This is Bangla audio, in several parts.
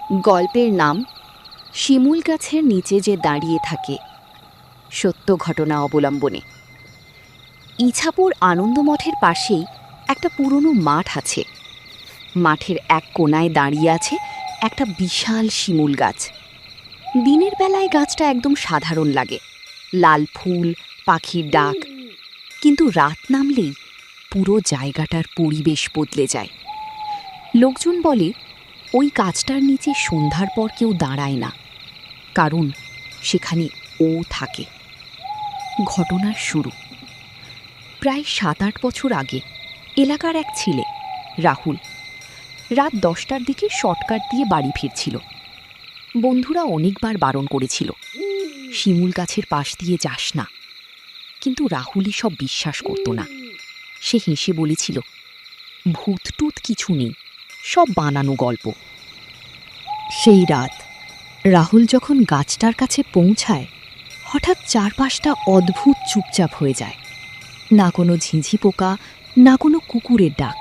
গল্পের নাম শিমুল গাছের নিচে যে দাঁড়িয়ে থাকে, সত্য ঘটনা অবলম্বনে। ইছাপুর আনন্দমঠের পাশেই একটা পুরনো মাঠ আছে। মাঠের এক কোণায় দাঁড়িয়ে আছে একটা বিশাল শিমুল গাছ। দিনের বেলায় গাছটা একদম সাধারণ লাগে, লাল ফুল, পাখির ডাক। কিন্তু রাত নামলেই পুরো জায়গাটার পরিবেশ বদলে যায়। লোকজন বলে ওই গাছটার নিচে সন্ধ্যার পর কেউ দাঁড়ায় না, কারণ সেখানে ও থাকে। ঘটনার শুরু প্রায় 7-8 বছর আগে। এলাকার এক ছেলে, রাহুল, রাত 10টার দিকে শর্টকাট দিয়ে বাড়ি ফিরছিল। বন্ধুরা অনেকবার বারণ করেছিল, শিমুল গাছের পাশ দিয়ে যাস না, কিন্তু রাহুলই সব বিশ্বাস করত না। সে হেসে বলেছিল, ভূত টুত কিছু নেই, সব বানানো গল্প। সেই রাত রাহুল যখন গাছটার কাছে পৌঁছায়, হঠাৎ চারপাশটা অদ্ভুত চুপচাপ হয়ে যায়। না কোনো ঝিঁঝি পোকা, না কোনো কুকুরের ডাক,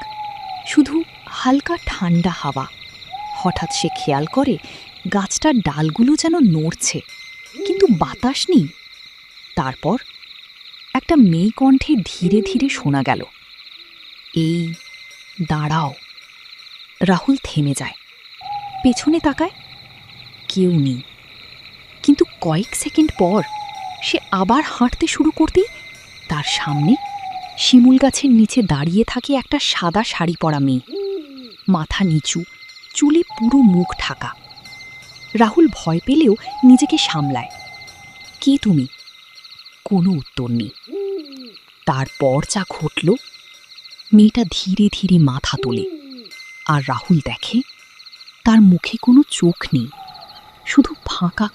শুধু হালকা ঠান্ডা হাওয়া। হঠাৎ সে খেয়াল করে গাছটার ডালগুলো যেন নড়ছে, কিন্তু বাতাস নেই। তারপর একটা মেয়ে কণ্ঠে ধীরে ধীরে শোনা গেল, এই দাঁড়াও। রাহুল থেমে যায়, পেছনে তাকায়, কেউ নেই। কিন্তু কয়েক সেকেন্ড পর সে আবার হাঁটতে শুরু করতেই তার সামনে শিমুল গাছের নিচে দাঁড়িয়ে থাকে একটা সাদা শাড়ি পরা মেয়ে, মাথা নিচু, চুলে পুরো মুখ ঢাকা। রাহুল ভয় পেলেও নিজেকে সামলায়। কে তুমি? কোনো উত্তর নেই। তারপর যা ঘটল, মেয়েটা ধীরে ধীরে মাথা তোলে, আর রাহুল দেখে তার মুখে কোনো চোখ নেই, শুধু ফাঁকা